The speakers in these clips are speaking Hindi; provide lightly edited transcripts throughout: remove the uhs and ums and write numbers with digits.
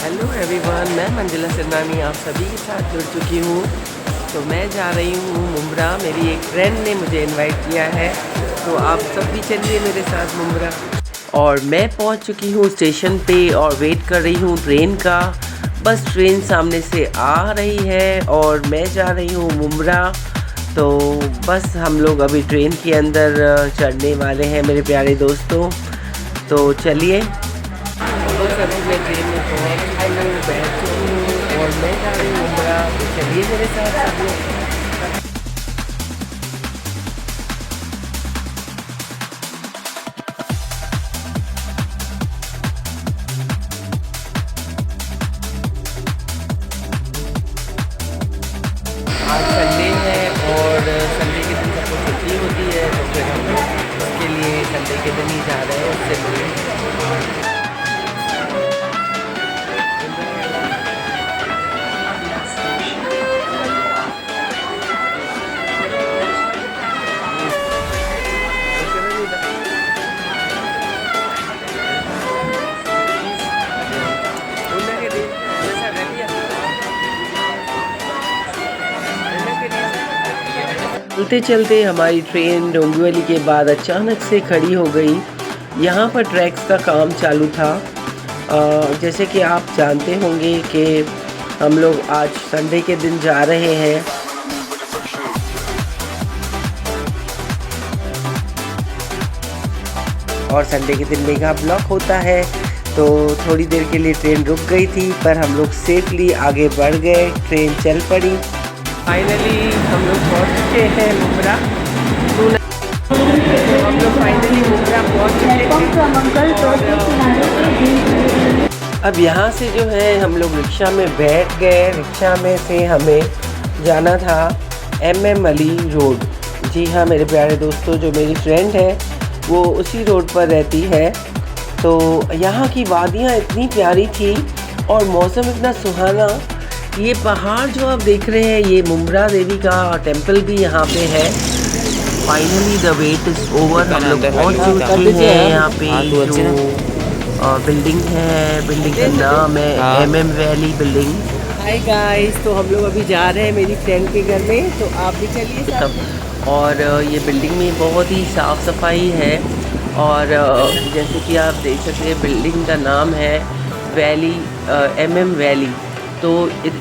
हेलो एवरीवन, मैं मंजिला सिरनानी आप सभी के साथ जुड़ चुकी हूँ। तो मैं जा रही हूँ मुंब्रा। मेरी एक फ्रेंड ने मुझे इनवाइट किया है, तो आप सब भी चलिए मेरे साथ मुंब्रा। और मैं पहुँच चुकी हूँ स्टेशन पे और वेट कर रही हूँ ट्रेन का। बस ट्रेन सामने से आ रही है और मैं जा रही हूँ मुंब्रा। तो बस हम लोग अभी ट्रेन के अंदर चढ़ने वाले हैं मेरे प्यारे दोस्तों। तो चलिए, बस अभी मैं ट्रेन में पहुँच चुकी हूँ, बैठ चुकी हूँ और मैं जा रही हूँ मुंब्रा। तो चलिए मेरे साथ सब लोग। आज संडे है और संडे के दिन सबको छुट्टी होती है, तो फिर हम लोग उसके लिए संडे के दिन ही जा रहे हैं उससे मिलने। चलते चलते हमारी ट्रेन डोंबिवली के बाद अचानक से खड़ी हो गई। यहाँ पर ट्रैक्स का काम चालू था। जैसे कि आप जानते होंगे कि हम लोग आज संडे के दिन जा रहे हैं। और संडे के दिन मेगा ब्लॉक होता है, तो थोड़ी देर के लिए ट्रेन रुक गई थी, पर हम लोग सेफली आगे बढ़ गए। ट्रेन चल पड़ी। फाइनली हम लोग पहुंच चुके हैं मुंब्रा। तो हम लोग फाइनली मुंब्रा पहुंच चुके हैं। अब यहाँ से जो है हम लोग रिक्शा में बैठ गए। रिक्शा में से हमें जाना था MM अली रोड। जी हाँ मेरे प्यारे दोस्तों, जो मेरी फ्रेंड है वो उसी रोड पर रहती है। तो यहाँ की वादियाँ इतनी प्यारी थी और मौसम इतना सुहाना। ये पहाड़ जो आप देख रहे हैं, ये मुंब्रा देवी का टेंपल भी यहाँ पे है। Finally the wait is over. हम लोग पहुँच चुके हैं यहाँ पे। जो बिल्डिंग है, बिल्डिंग का नाम है MM valley building. Hi guys, तो हम लोग अभी जा रहे हैं मेरी फ्रेंड के घर में, तो आप भी चलिए सब। और ये बिल्डिंग में बहुत ही साफ़ सफाई है। और जैसे कि आप देख सकते हैं, बिल्डिंग का नाम है वैली, MM वैली। तो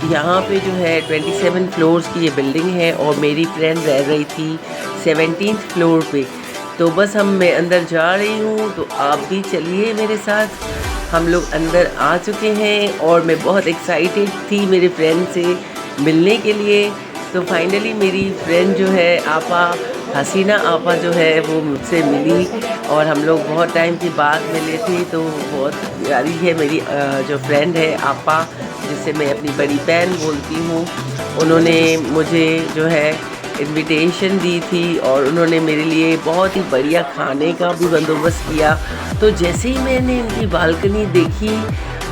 यहाँ पे जो है 27 फ्लोर्स की ये बिल्डिंग है और मेरी फ्रेंड रह रही थी 17th फ्लोर पे। तो बस मैं अंदर जा रही हूँ, तो आप भी चलिए मेरे साथ। हम लोग अंदर आ चुके हैं और मैं बहुत एक्साइटेड थी मेरे फ्रेंड से मिलने के लिए। तो फाइनली मेरी फ्रेंड जो है आपा, हसीना आपा जो है, वो मुझसे मिली और हम लोग बहुत टाइम के बाद मिले थे। तो बहुत प्यारी है मेरी जो फ्रेंड है आपा, जिसे मैं अपनी बड़ी बहन बोलती हूँ। उन्होंने मुझे जो है इनविटेशन दी थी और उन्होंने मेरे लिए बहुत ही बढ़िया खाने का भी बंदोबस्त किया। तो जैसे ही मैंने इनकी बालकनी देखी,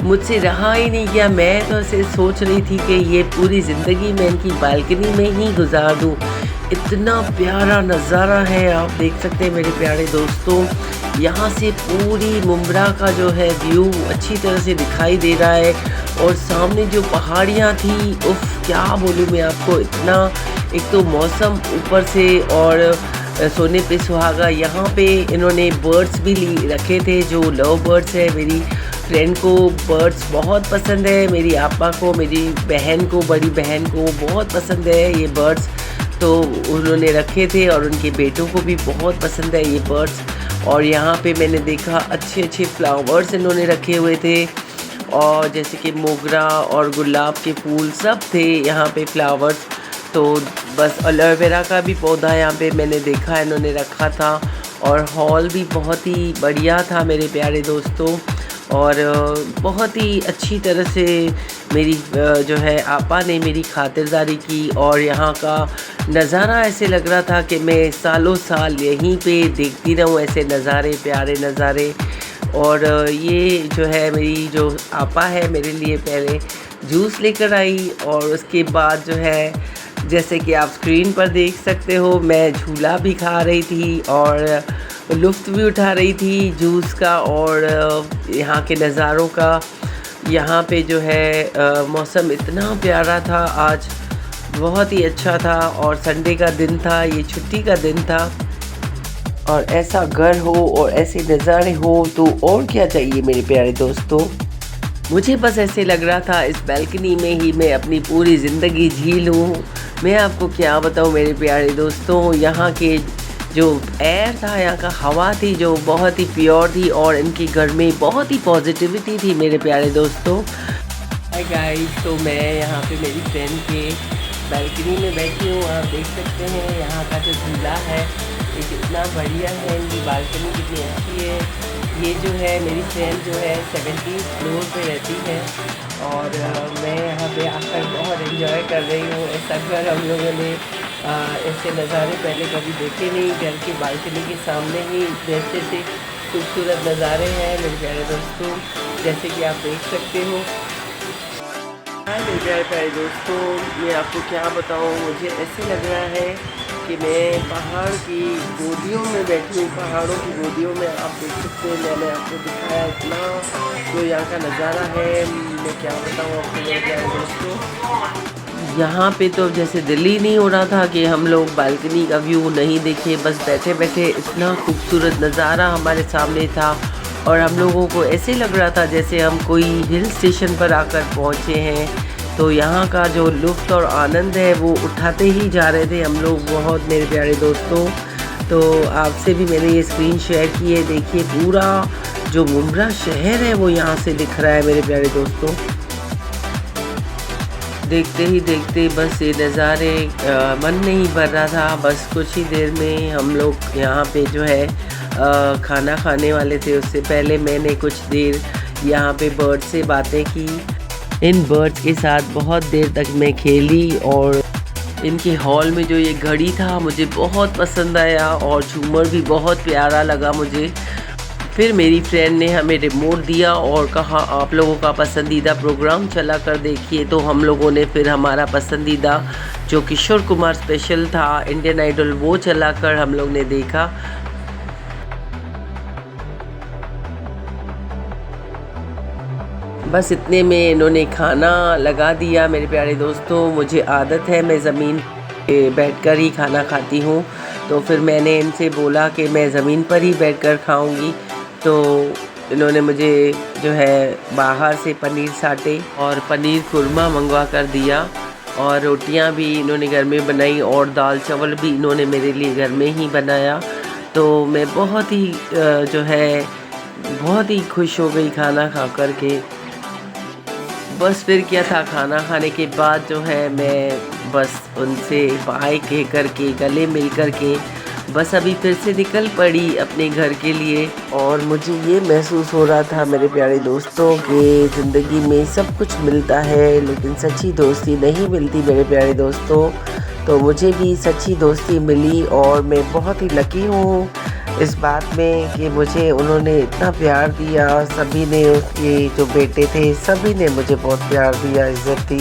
मुझसे रहा ही नहीं गया। मैं तो ऐसे सोच रही थी कि ये पूरी ज़िंदगी मैं इनकी बालकनी में ही गुजार दूँ। इतना प्यारा नज़ारा है, आप देख सकते हैं मेरे प्यारे दोस्तों। यहाँ से पूरी मुंब्रा का जो है व्यू अच्छी तरह से दिखाई दे रहा है। और सामने जो पहाड़ियाँ थी, उफ क्या बोलूँ मैं आपको। इतना, एक तो मौसम ऊपर से और सोने पे सुहागा। यहाँ पे इन्होंने बर्ड्स भी रखे थे, जो लव बर्ड्स है। मेरी फ्रेंड को बर्ड्स बहुत पसंद है, मेरी आपा को, मेरी बहन को, बड़ी बहन को बहुत पसंद है ये बर्ड्स। तो उन्होंने रखे थे और उनके बेटों को भी बहुत पसंद है ये बर्ड्स। और यहाँ पे मैंने देखा अच्छे अच्छे फ्लावर्स इन्होंने रखे हुए थे, और जैसे कि मोगरा और गुलाब के फूल सब थे यहाँ पे फ्लावर्स। तो बस एलोवेरा का भी पौधा यहाँ पे मैंने देखा इन्होंने रखा था। और हॉल भी बहुत ही बढ़िया था मेरे प्यारे दोस्तों। और बहुत ही अच्छी तरह से मेरी जो है आपा ने मेरी खातिरदारी की। और यहाँ का नज़ारा ऐसे लग रहा था कि मैं सालों साल यहीं पे देखती रहूँ ऐसे नज़ारे, प्यारे नज़ारे। और ये जो है मेरी जो आपा है, मेरे लिए पहले जूस लेकर आई और उसके बाद जो है, जैसे कि आप स्क्रीन पर देख सकते हो, मैं झूला भी खा रही थी और लुत्फ़ भी उठा रही थी जूस का और यहाँ के नज़ारों का। यहाँ पे जो है मौसम इतना प्यारा था आज, बहुत ही अच्छा था और संडे का दिन था, ये छुट्टी का दिन था और ऐसा घर हो और ऐसे नज़ारे हो तो और क्या चाहिए मेरे प्यारे दोस्तों। मुझे बस ऐसे लग रहा था इस बैल्कनी में ही मैं अपनी पूरी ज़िंदगी जी लूँ। मैं आपको क्या बताऊँ मेरे प्यारे दोस्तों, यहाँ के जो एयर था, यहाँ का हवा थी जो बहुत ही प्योर थी और इनके घर में बहुत ही पॉजिटिविटी थी मेरे प्यारे दोस्तों। हाय गाइस, तो मैं यहाँ पे मेरी फ्रेंड के बैल्कनी में बैठी हूँ। आप देख सकते हैं यहाँ का जो झूला है ये कितना बढ़िया है, इनकी बालकनी कितनी अच्छी है। ये जो है मेरी फ्रेंड जो है 17th फ्लोर पे रहती है और मैं यहाँ पे आकर बहुत एंजॉय कर रही हूँ। ऐसा घर हम लोगों ने ऐसे नज़ारे पहले कभी देखे नहीं। घर की बालकनी के सामने ही जैसे से खूबसूरत नज़ारे हैं मेरे प्यारे दोस्तों, जैसे कि आप देख सकते हो। हाय मेरे प्यारे प्यारे दोस्तों, मैं आपको क्या बताऊँ, मुझे ऐसे लग रहा है कि मैं पहाड़ की गोदियों में बैठी हूँ। पहाड़ों की गोदियों में आप देख सकते हैं, मैंने आपको दिखाया इतना जो यहाँ का नज़ारा है, मैं क्या बताऊँ आपको मेरे प्यारे दोस्तों। यहाँ पे तो जैसे दिल ही नहीं हो रहा था कि हम लोग बालकनी का व्यू नहीं देखे, बस बैठे बैठे इतना खूबसूरत नज़ारा हमारे सामने था और हम लोगों को ऐसे लग रहा था जैसे हम कोई हिल स्टेशन पर आकर पहुँचे हैं। तो यहाँ का जो लुत्फ़ और आनंद है वो उठाते ही जा रहे थे हम लोग बहुत मेरे प्यारे दोस्तों। तो आपसे भी मैंने ये स्क्रीन शेयर की है, देखिए पूरा जो मुंब्रा शहर है वो यहाँ से दिख रहा है मेरे प्यारे दोस्तों। देखते ही देखते बस ये नज़ारे मन नहीं भर रहा था। बस कुछ ही देर में हम लोग यहाँ पे जो है खाना खाने वाले थे। उससे पहले मैंने कुछ देर यहाँ पे बर्ड से बातें की। इन बर्ड्स के साथ बहुत देर तक मैं खेली और इनके हॉल में जो ये घड़ी था मुझे बहुत पसंद आया और झूमर भी बहुत प्यारा लगा मुझे। फिर मेरी फ्रेंड ने हमें रिमोट दिया और कहा आप लोगों का पसंदीदा प्रोग्राम चला कर देखिए। तो हम लोगों ने फिर हमारा पसंदीदा जो किशोर कुमार स्पेशल था इंडियन आइडल वो चला कर हम लोग ने देखा। बस इतने में इन्होंने खाना लगा दिया मेरे प्यारे दोस्तों। मुझे आदत है मैं ज़मीन पे बैठकर ही खाना खाती हूँ, तो फिर मैंने इनसे बोला कि मैं ज़मीन पर ही बैठकर खाऊंगी। तो इन्होंने मुझे जो है बाहर से पनीर साटे और पनीर खुरमा मंगवा कर दिया और रोटियां भी इन्होंने घर में बनाई और दाल चावल भी इन्होंने मेरे लिए घर में ही बनाया। तो मैं बहुत ही जो है बहुत ही खुश हो गई खाना खा कर के। बस फिर क्या था, खाना खाने के बाद जो है मैं बस उनसे बाय कह कर के गले मिल कर के बस अभी फिर से निकल पड़ी अपने घर के लिए। और मुझे ये महसूस हो रहा था मेरे प्यारे दोस्तों कि ज़िंदगी में सब कुछ मिलता है लेकिन सच्ची दोस्ती नहीं मिलती मेरे प्यारे दोस्तों। तो मुझे भी सच्ची दोस्ती मिली और मैं बहुत ही लकी हूँ इस बात में कि मुझे उन्होंने इतना प्यार दिया। सभी ने, उसके जो बेटे थे सभी ने मुझे बहुत प्यार दिया, इज़्ज़त दी।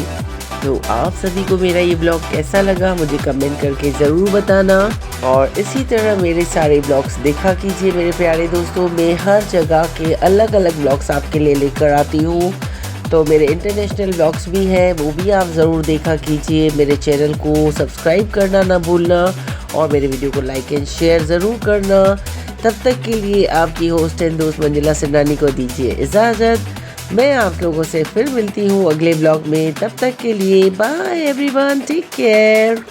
तो आप सभी को मेरा ये ब्लॉग कैसा लगा मुझे कमेंट करके ज़रूर बताना और इसी तरह मेरे सारे ब्लॉग्स देखा कीजिए मेरे प्यारे दोस्तों। मैं हर जगह के अलग अलग ब्लॉग्स आपके लिए लेकर आती हूँ। तो मेरे इंटरनेशनल ब्लॉग्स भी हैं, वो भी आप ज़रूर देखा कीजिए। मेरे चैनल को सब्सक्राइब करना ना भूलना और मेरे वीडियो को लाइक एंड शेयर ज़रूर करना। तब तक के लिए आपकी होस्ट एंड दोस्त मंजिला सिंडानी को दीजिए इजाज़त। मैं आप लोगों से फिर मिलती हूँ अगले ब्लॉग में। तब तक के लिए बाय एवरीवन, टेक केयर।